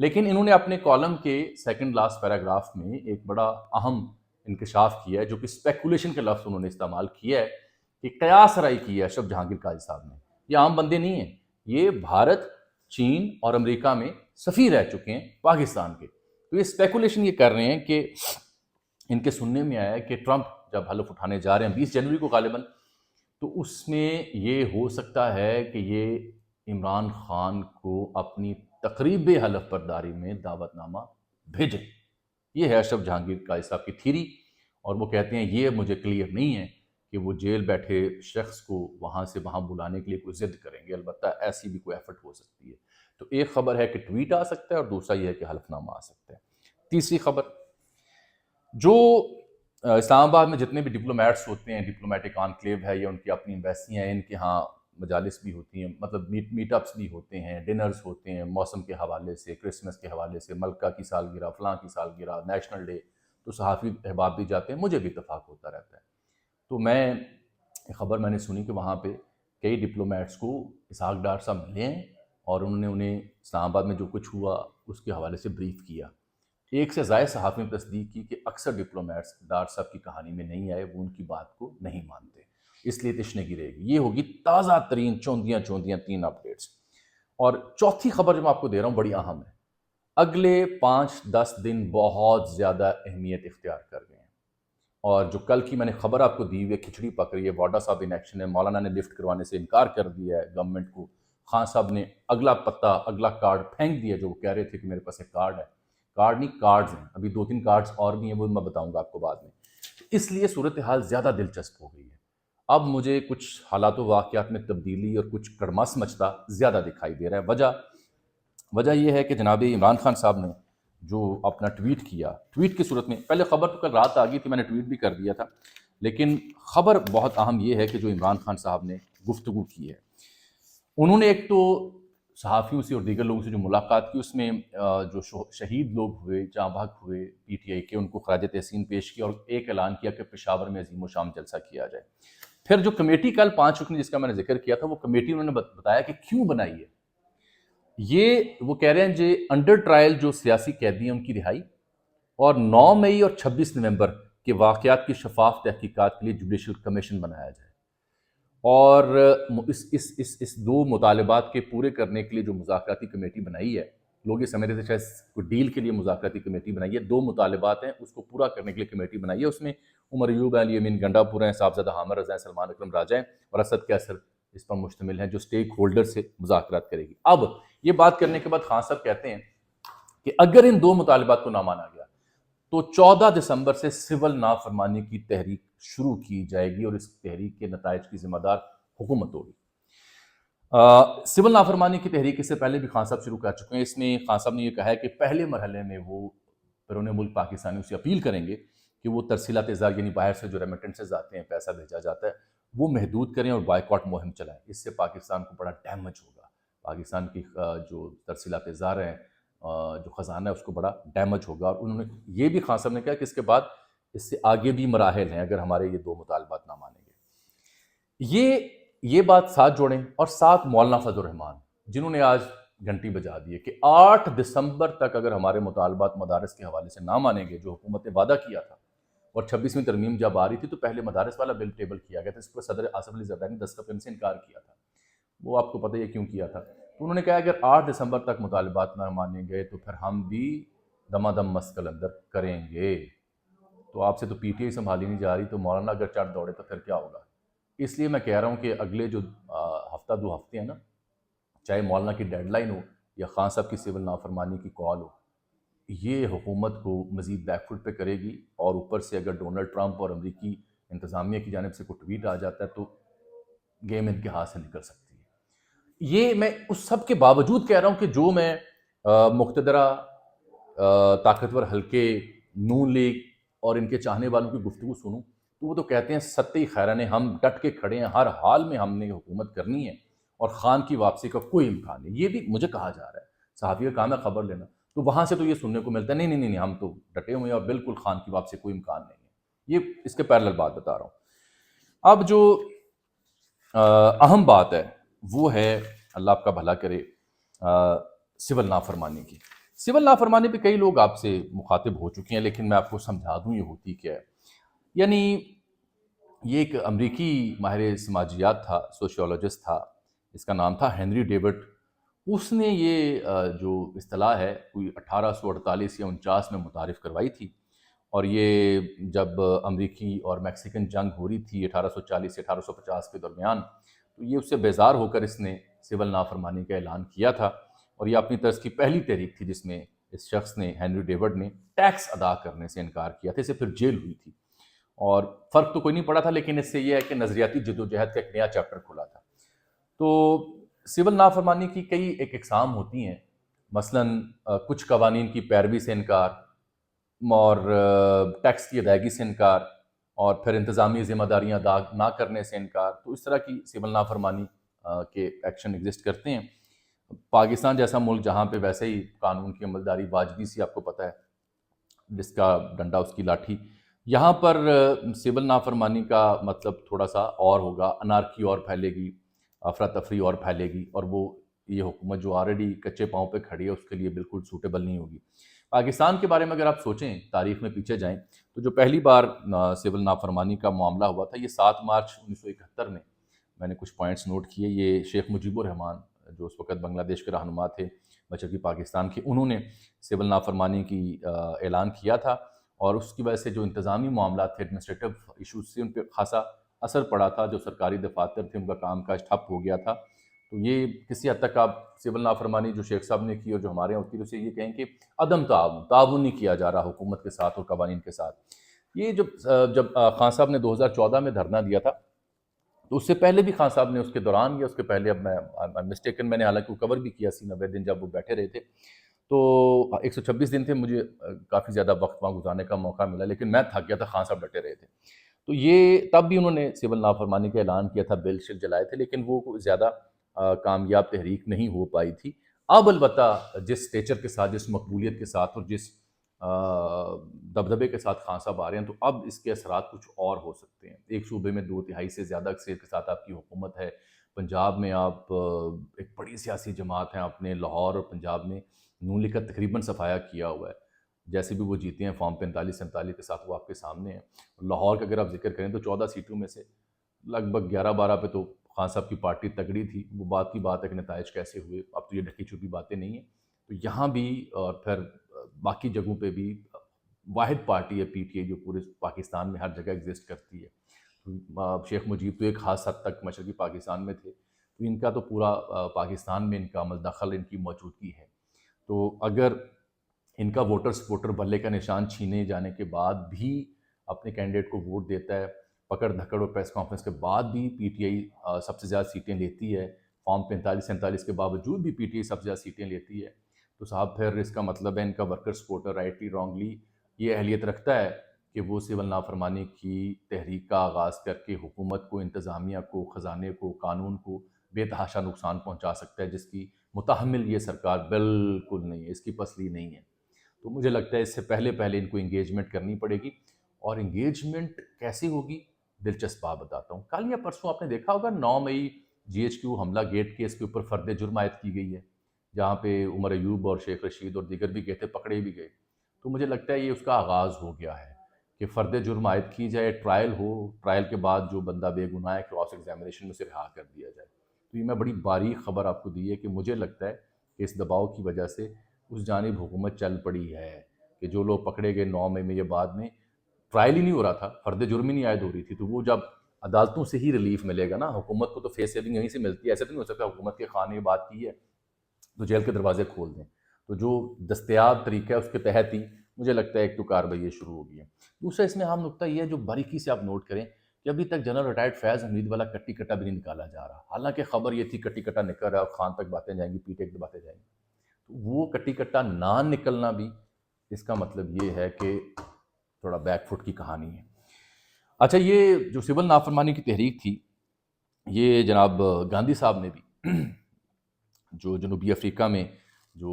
لیکن انہوں نے اپنے کالم کے سیکنڈ لاسٹ پیراگراف میں ایک بڑا اہم انکشاف کیا ہے، جو کہ اسپیکولیشن کے لفظ انہوں نے استعمال کیا ہے، کہ قیاس رائے کی ہے اشرف جہانگیر قاضی صاحب نے. یہ عام بندے نہیں ہیں، یہ بھارت، چین اور امریکہ میں سفیر رہ چکے ہیں پاکستان کے. تو یہ اسپیکولیشن یہ کر رہے ہیں کہ ان کے سننے میں آیا ہے کہ ٹرمپ جب حلف اٹھانے جا رہے ہیں 20 جنوری کو غالباً، تو اس میں یہ ہو سکتا ہے کہ یہ عمران خان کو اپنی تقریب حلف برداری میں دعوت نامہ بھیجیں. یہ ہے اشرف جہانگیر قاضی صاحب کی تھیری، اور وہ کہتے ہیں یہ مجھے کلیئر نہیں ہے کہ وہ جیل بیٹھے شخص کو وہاں سے وہاں بلانے کے لیے کوئی ضد کریں گے. البتہ ایسی بھی کوئی ایفرٹ ہو سکتی ہے. تو ایک خبر ہے کہ ٹویٹ آ سکتا ہے، اور دوسرا یہ ہے کہ حلف نامہ آ سکتا ہے. تیسری خبر، جو اسلام آباد میں جتنے بھی ڈپلومیٹس ہوتے ہیں، ڈپلومیٹک آنکلیو ہے یا ان کی اپنی ایمبیسیاں ہیں، ان کے ہاں مجالس بھی ہوتی ہیں، مطلب میٹ اپس بھی ہوتے ہیں، ڈنرز ہوتے ہیں موسم کے حوالے سے، کرسمس کے حوالے سے، ملکہ کی سالگرہ، فلاں کی سالگرہ، نیشنل ڈے، تو صحافی احباب بھی جاتے ہیں، مجھے بھی اتفاق ہوتا رہتا ہے. تو خبر میں نے سنی کہ وہاں پہ کئی ڈپلومیٹس کو اسحاق ڈار صاحب ملے ہیں، اور انہوں نے انہیں اسلام آباد میں جو کچھ ہوا اس کے حوالے سے بریف کیا. ایک سے زائد صحافی نے تصدیق کی کہ اکثر ڈپلومیٹس ڈار صاحب کی کہانی میں نہیں آئے، وہ ان کی بات کو نہیں مانتے، اس لیے تشنگی رہے گی. یہ ہوگی تازہ ترین چوندیاں 3 اپڈیٹس. اور چوتھی خبر جو میں آپ کو دے رہا ہوں بڑی اہم ہے. اگلے 5-10 دن بہت زیادہ اہمیت اختیار کر گئے ہیں، اور جو کل کی میں نے خبر آپ کو دی ہوئی ہے، کھچڑی پک رہی ہے، واڈا صاحب ان ایکشن ہے، مولانا نے لفٹ کروانے سے انکار کر دیا ہے گورنمنٹ کو، خان صاحب نے اگلا پتہ، اگلا کارڈ پھینک دیا، جو وہ کہہ رہے تھے کہ میرے پاس ایک کارڈ ہے. کارڈ نہیں، کارڈز ہیں، ابھی 2-3 کارڈز اور بھی ہیں، وہ میں بتاؤں گا آپ کو بعد میں. اس لیے صورتحال زیادہ دلچسپ ہو گئی ہے. اب مجھے کچھ حالات و واقعات میں تبدیلی اور کچھ کڑماس مچتا زیادہ دکھائی دے رہا ہے. وجہ یہ ہے کہ جناب عمران خان صاحب نے جو اپنا ٹویٹ کیا، ٹویٹ کی صورت میں، پہلے خبر تو کل رات آ گئی تھی، میں نے ٹویٹ بھی کر دیا تھا، لیکن خبر بہت اہم یہ ہے کہ جو عمران خان صاحب نے گفتگو کی ہے، انہوں نے ایک تو صحافیوں سے اور دیگر لوگوں سے جو ملاقات کی، اس میں جو شہید لوگ ہوئے، جاں بحق ہوئے پی ٹی آئی کے، ان کو خراج تحسین پیش کیا، اور ایک اعلان کیا کہ پشاور میں عظیم و شام جلسہ کیا جائے. پھر جو کمیٹی کل 5 رکنی جس کا میں نے ذکر کیا تھا، وہ کمیٹی انہوں نے بتایا کہ کیوں بنائی ہے. یہ وہ کہہ رہے ہیں جی انڈر ٹرائل جو سیاسی قیدی ہیں ان کی رہائی، اور 9 مئی اور 26 نومبر کے واقعات کی شفاف تحقیقات کے لیے جوڈیشل کمیشن بنایا جائے. اور اس 2 مطالبات کے پورے کرنے کے لیے جو مذاکراتی کمیٹی بنائی ہے، لوگ یہ سمجھ رہے تھے شاید کوئی ڈیل کے لیے مذاکراتی کمیٹی بنائی ہے. 2 مطالبات ہیں، اس کو پورا کرنے کے لیے کمیٹی بنائی ہے. اس میں عمر ایوب ہیں، علی امین گنڈا پور ہیں، صاحبزادہ حامد رضا ہیں، سلمان اکرم راجہ ہیں، اور اسد کیسر اس پر مشتمل ہیں، جو سٹیک ہولڈر سے مذاکرات کرے گی. اب یہ بات کرنے کے بعد خان صاحب کہتے ہیں کہ اگر ان 2 مطالبات کو نہ مانا گیا تو 14 دسمبر سے سول نافرمانی کی تحریک شروع کی جائے گی، اور اس تحریک کے نتائج کی ذمہ دار حکومت ہوگی. سول نافرمانی کی تحریک اس سے پہلے بھی خان صاحب شروع کر چکے ہیں. اس میں خان صاحب نے یہ کہا ہے کہ پہلے مرحلے میں وہ بیرون ملک پاکستانیوں سے اپیل کریں گے کہ وہ ترسیلات ازار، یعنی باہر سے جو ریمیٹنسز آتے ہیں، پیسہ بھیجا جاتا ہے، وہ محدود کریں اور بائیکاٹ مہم چلائیں. اس سے پاکستان کو بڑا ڈیمیج ہوگا، پاکستان کی جو ترسیلات ازار ہیں، جو خزانہ ہے، اس کو بڑا ڈیمیج ہوگا. اور انہوں نے یہ بھی خان صاحب نے کہا کہ اس کے بعد اس سے آگے بھی مراحل ہیں اگر ہمارے یہ 2 مطالبات نہ مانیں گے. یہ بات ساتھ جوڑیں، اور ساتھ مولانا فضل الرحمان جنہوں نے آج گھنٹی بجا دی ہے کہ 8 دسمبر تک اگر ہمارے مطالبات مدارس کے حوالے سے نہ مانیں گے، جو حکومت نے وعدہ کیا تھا، اور 26ویں ترمیم جب آ رہی تھی تو پہلے مدارس والا بل ٹیبل کیا گیا تھا، اس پر صدر آصف علی زرداری نے دستخط سے انکار کیا تھا. وہ آپ کو پتہ ہے کیوں کیا تھا. تو انہوں نے کہا اگر 8 دسمبر تک مطالبات نہ مانیں گے تو پھر ہم بھی دمادم مسکل اندر کریں گے. تو آپ سے تو پی ٹی آئی سنبھالی نہیں جا رہی، تو مولانا اگر چڑھ دوڑے تو پھر کیا ہوگا. اس لیے میں کہہ رہا ہوں کہ اگلے جو ہفتہ 2 ہفتے ہیں نا، چاہے مولانا کی ڈیڈ لائن ہو یا خان صاحب کی سول نافرمانی کی کال ہو، یہ حکومت کو مزید بیک فٹ پہ کرے گی. اور اوپر سے اگر ڈونلڈ ٹرمپ اور امریکی انتظامیہ کی جانب سے کوئی ٹویٹ آ جاتا ہے تو گیم ان کے ہاتھ سے نکل سکتی ہے. یہ میں اس سب کے باوجود کہہ رہا ہوں کہ جو میں مقتدرہ طاقتور حلقے نون لیگ اور ان کے چاہنے والوں کی گفتگو سنوں تو وہ تو کہتے ہیں ستّی خیرانے، ہم ڈٹ کے کھڑے ہیں، ہر حال میں ہم نے حکومت کرنی ہے اور خان کی واپسی کا کوئی امکان نہیں. یہ بھی مجھے کہا جا رہا ہے، صحافی کا کام ہے خبر لینا، تو وہاں سے تو یہ سننے کو ملتا ہے نہیں نہیں نہیں ہم تو ڈٹے ہوئے ہیں اور بالکل خان کی واپسی کوئی امکان نہیں ہے. یہ اس کے پیرلل بات بتا رہا ہوں. اب جو اہم بات ہے وہ ہے، اللہ آپ کا بھلا کرے، سول نافرمانی کی. سول نافرمانی پہ کئی لوگ آپ سے مخاطب ہو چکے ہیں، لیکن میں آپ کو سمجھا دوں یہ ہوتی کیا ہے. یعنی یہ ایک امریکی ماہر سماجیات تھا، سوشیولوجسٹ تھا، اس کا نام تھا ہنری ڈیوڈ. اس نے یہ جو اصطلاح ہے کوئی 1848 یا 49 میں متعارف کروائی تھی. اور یہ جب امریکی اور میکسیکن جنگ ہو رہی تھی 1840 سے 1850 کے درمیان، تو یہ اس سے بیزار ہو کر اس نے سول نافرمانی کا اعلان کیا تھا. اور یہ اپنی طرز کی پہلی تحریک تھی جس میں اس شخص نے، ہنری ڈیوڈ نے، ٹیکس ادا کرنے سے انکار کیا تھا. اسے پھر جیل ہوئی تھی اور فرق تو کوئی نہیں پڑا تھا، لیکن اس سے یہ ہے کہ نظریاتی جدوجہد کا ایک نیا چیپٹر کھلا تھا. تو سول نافرمانی کی کئی ایک اقسام ہوتی ہیں. مثلاً کچھ قوانین کی پیروی سے انکار، اور ٹیکس کی ادائیگی سے انکار، اور پھر انتظامی ذمہ داریاں ادا نہ کرنے سے انکار. تو اس طرح کی سول نافرمانی کے ایکشن ایگزسٹ کرتے ہیں. پاکستان جیسا ملک جہاں پہ ویسے ہی قانون کی عملداری واجبی سی آپ کو پتہ ہے، جس کا ڈنڈا اس کی لاٹھی، یہاں پر سول نافرمانی کا مطلب تھوڑا سا اور ہوگا. انارکی اور پھیلے گی، افراتفری اور پھیلے گی، اور وہ یہ حکومت جو آلریڈی کچے پاؤں پہ کھڑی ہے اس کے لیے بالکل سوٹیبل نہیں ہوگی. پاکستان کے بارے میں اگر آپ سوچیں، تاریخ میں پیچھے جائیں، تو جو پہلی بار سول نافرمانی کا معاملہ ہوا تھا یہ 7 مارچ 1971 میں. میں نے کچھ پوائنٹس نوٹ کیے. یہ شیخ مجیب الرحمان جو اس وقت بنگلہ دیش کے رہنما تھے مشرقی پاکستان کے، انہوں نے سول نافرمانی کی اعلان کیا تھا. اور اس کی وجہ سے جو انتظامی معاملات تھے، ایڈمنسٹریٹو ایشوز سے، ان پہ خاصا اثر پڑا تھا. جو سرکاری دفاتر تھے ان کا کام کاج ٹھپ ہو گیا تھا. تو یہ کسی حد تک آپ سول نافرمانی جو شیخ صاحب نے کی اور جو ہمارے یہاں ہوتی ہے، اسے یہ کہیں کہ عدم تعاون نہیں کیا جا رہا حکومت کے ساتھ اور قوانین کے ساتھ. یہ جب خان صاحب نے 2014 میں دھرنا دیا تھا، تو اس سے پہلے بھی خان صاحب نے اس کے دوران یا اس کے پہلے، اب میں مسٹیکن، میں نے حالانکہ وہ کور بھی کیا 90 دن جب وہ بیٹھے رہے تھے، تو 126 دن تھے. مجھے کافی زیادہ وقت وہاں گزارنے کا موقع ملا، لیکن میں تھک گیا تھا، خان صاحب ڈٹے رہے تھے. تو یہ تب بھی انہوں نے سول نافرمانی کا اعلان کیا تھا، بل شل جلائے تھے، لیکن وہ زیادہ کامیاب تحریک نہیں ہو پائی تھی. اب البتہ جس سٹیچر کے ساتھ، جس مقبولیت کے ساتھ اور جس دبدبے کے ساتھ خان صاحب آ رہے ہیں، تو اب اس کے اثرات کچھ اور ہو سکتے ہیں. ایک صوبے میں 2/3 سے زیادہ اکثریت کے ساتھ آپ کی حکومت ہے. پنجاب میں آپ ایک بڑی سیاسی جماعت ہیں، آپ نے لاہور اور پنجاب میں نون لیگ کا تقریباً صفایا کیا ہوا ہے. جیسے بھی وہ جیتے ہیں فارم 45-47 کے ساتھ، وہ آپ کے سامنے ہیں. لاہور کا اگر آپ ذکر کریں تو 14 سیٹوں میں سے لگ بھگ 11-12 پہ تو خان صاحب کی پارٹی تگڑی تھی. وہ بات کی بات ہے کہ نتائج کیسے ہوئے، اب تو یہ ڈھکی چھپی باتیں نہیں ہیں. تو یہاں بھی اور پھر باقی جگہوں پہ بھی واحد پارٹی ہے پی ٹی آئی، جو پورے پاکستان میں ہر جگہ ایگزسٹ کرتی ہے. شیخ مجیب تو ایک خاص حد تک مشرقی پاکستان میں تھے، تو ان کا تو پورا پاکستان میں ان کا عمل دخل، ان کی موجودگی ہے. تو اگر ان کا ووٹر سپورٹر بلے کا نشان چھینے جانے کے بعد بھی اپنے کینڈیڈیٹ کو ووٹ دیتا ہے، پکڑ دھکڑ اور پریس کانفرنس کے بعد بھی پی ٹی آئی سب سے زیادہ سیٹیں لیتی ہے، فارم 45-47 کے باوجود بھی پی ٹی آئی سب سے زیادہ سیٹیں لیتی ہے، تو صاحب پھر اس کا مطلب ہے ان کا ورکر سپورٹر رائٹلی رانگلی یہ اہلیت رکھتا ہے کہ وہ سول نافرمانی کی تحریک کا آغاز کر کے حکومت کو، انتظامیہ کو، خزانے کو، قانون کو بے تحاشا نقصان پہنچا سکتا ہے، جس کی متحمل یہ سرکار بالکل نہیں ہے، اس کی پسلی نہیں ہے. تو مجھے لگتا ہے اس سے پہلے ان کو انگیجمنٹ کرنی پڑے گی. اور انگیجمنٹ کیسی ہوگی؟ دلچسپ بات بتاتا ہوں. کل یا پرسوں آپ نے دیکھا ہوگا 9 مئی جی ایچ کیو حملہ گیٹ کیس کے اوپر فرد جرم عائد کی گئی ہے، جہاں پہ عمر ایوب اور شیخ رشید اور دیگر بھی گئے تھے، پکڑے بھی گئے. تو مجھے لگتا ہے یہ اس کا آغاز ہو گیا ہے کہ فرد جرم عائد کی جائے، ٹرائل ہو، ٹرائل کے بعد جو بندہ بے گناہ ہے کراس ایگزامینیشن میں سے رہا کر دیا جائے. تو یہ میں بڑی باریک خبر آپ کو دی ہے کہ مجھے لگتا ہے کہ اس دباؤ کی وجہ سے اس جانب حکومت چل پڑی ہے کہ جو لوگ پکڑے گئے 9 مئی میں، یہ بعد میں ٹرائل ہی نہیں ہو رہا تھا، فرد جرم ہی نہیں عائد ہو رہی تھی، تو وہ جب عدالتوں سے ہی ریلیف ملے گا نا. حکومت کو تو فیس سیونگ یہیں سے ملتی ہے. ایسا تو نہیں ہو سکتا حکومت کے خان نے بات کی ہے تو جیل کے دروازے کھول دیں. تو جو دستیاب طریقہ ہے اس کے تحت ہی مجھے لگتا ہے ایک تو کارروائی شروع ہو گئی ہے. دوسرا اس میں اہم نقطہ یہ ہے جو باریکی سے آپ نوٹ کریں کہ ابھی تک جنرل ریٹائرڈ فیض حمید والا کٹی کٹا بھی نہیں نکالا جا رہا، حالانکہ خبر یہ تھی کٹی کٹا نکل رہا ہے اور خان تک باتیں جائیں گی، پی ٹیک تک باتیں جائیں گی. تو وہ کٹی کٹا نہ نکلنا بھی اس کا مطلب یہ ہے کہ تھوڑا بیک فٹ کی کہانی ہے. اچھا، یہ جو سول نافرمانی کی تحریک تھی، یہ جناب گاندھی صاحب نے بھی جو جنوبی افریقہ میں جو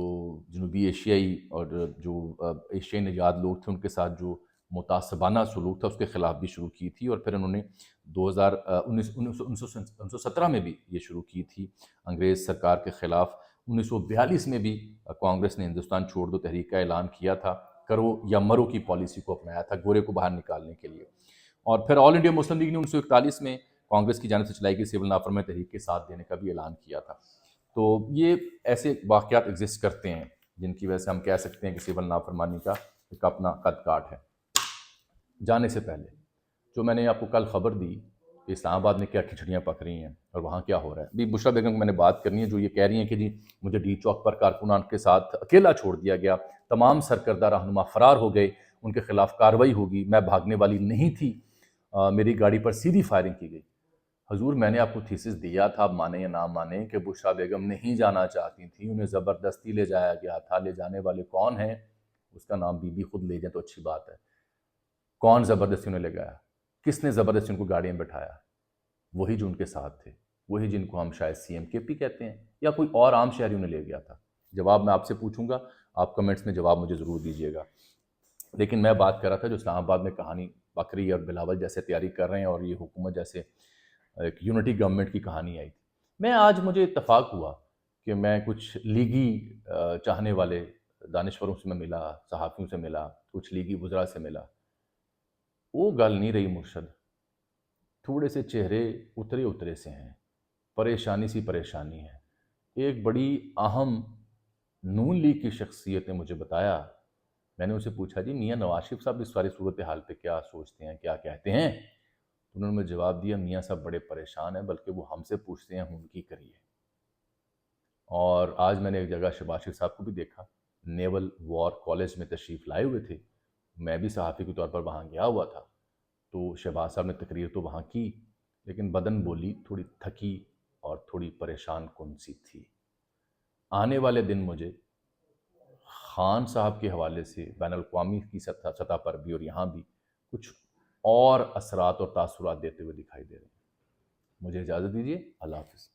جنوبی ایشیائی اور جو ایشیائی نژاد لوگ تھے ان کے ساتھ جو متعصبانہ سلوک تھا اس کے خلاف بھی شروع کی تھی. اور پھر انہوں نے 1917 میں بھی یہ شروع کی تھی انگریز سرکار کے خلاف. 1942 میں بھی کانگریس نے ہندوستان چھوڑ دو تحریک کا اعلان کیا تھا، کرو یا مرو کی پالیسی کو اپنایا تھا گورے کو باہر نکالنے کے لیے، اور پھر آل انڈیا مسلم لیگ نے 1941 میں کانگریس کی جانب سے چلائی گئی سول نافرمانی تحریک کے ساتھ دینے کا بھی اعلان کیا تھا۔ تو یہ ایسے واقعات ایگزسٹ کرتے ہیں جن کی وجہ سے ہم کہہ سکتے ہیں کہ سول نافرمانی کا ایک اپنا قد کاٹ ہے۔ جانے سے پہلے جو میں نے آپ کو کل خبر دی کہ اسلام آباد میں کیا کھچڑیاں پک رہی ہیں اور وہاں کیا ہو رہا ہے، بھی بشریٰ بیگم کو میں نے بات کرنی ہے جو یہ کہہ رہی ہیں کہ جی مجھے ڈی چوک پر کارکنان کے ساتھ اکیلا چھوڑ دیا گیا، تمام سرکردہ رہنما فرار ہو گئے، ان کے خلاف کارروائی ہوگی، میں بھاگنے والی نہیں تھی، میری گاڑی پر سیدھی فائرنگ کی گئی۔ حضور میں نے آپ کو تھیسس دیا تھا، آپ مانیں یا نہ مانیں، کہ بشریٰ بیگم نہیں جانا چاہتی تھیں، انہیں زبردستی لے جایا گیا تھا۔ لے جانے والے کون ہیں؟ اس کا نام بی بی خود لے جائیں تو اچھی بات ہے۔ کون زبردستی انہیں لے گیا؟ کس نے زبردستی ان کو گاڑی میں بٹھایا؟ وہی جو ان کے ساتھ تھے، وہی جن کو ہم شاید سی ایم کے پی کہتے ہیں، یا کوئی اور عام شہری انہیں لے گیا تھا۔ جواب میں آپ سے پوچھوں گا، آپ کمنٹس میں جواب مجھے ضرور دیجیے گا۔ لیکن میں بات کر رہا تھا جو اسلام آباد میں کہانی بکری اور بلاول جیسے تیاری کر رہے ہیں اور یہ حکومت جیسے ایک یونٹی گورنمنٹ کی کہانی آئی تھی۔ میں آج مجھے اتفاق ہوا کہ میں کچھ لیگی چاہنے والے دانشوروں سے میں ملا، صحافیوں سے ملا، کچھ لیگی وزراء سے ملا۔ وہ گل نہیں رہی مرشد، تھوڑے سے چہرے اترے سے ہیں، پریشانی سی پریشانی ہے۔ ایک بڑی اہم نون لیگ کی شخصیت نے مجھے بتایا، میں نے اسے پوچھا جی میاں نواز شریف صاحب اس ساری صورتحال پہ کیا سوچتے ہیں، کیا کہتے ہیں؟ انہوں نے مجھے جواب دیا میاں صاحب بڑے پریشان ہیں، بلکہ وہ ہم سے پوچھتے ہیں ہم ان کی کریے۔ اور آج میں نے ایک جگہ شہباز شریف صاحب کو بھی دیکھا، نیول وار کالج میں تشریف لائے ہوئے تھے، میں بھی صحافی کے طور پر وہاں گیا ہوا تھا، تو شہباز صاحب نے تقریر تو وہاں کی، لیکن بدن بولی تھوڑی تھکی اور تھوڑی پریشان کن سی تھی۔ آنے والے دن مجھے خان صاحب کے حوالے سے بین الاقوامی کی سطح پر بھی اور یہاں بھی کچھ اور اثرات اور تاثرات دیتے ہوئے دکھائی دے رہے ہیں۔ مجھے اجازت دیجیے، اللہ حافظ۔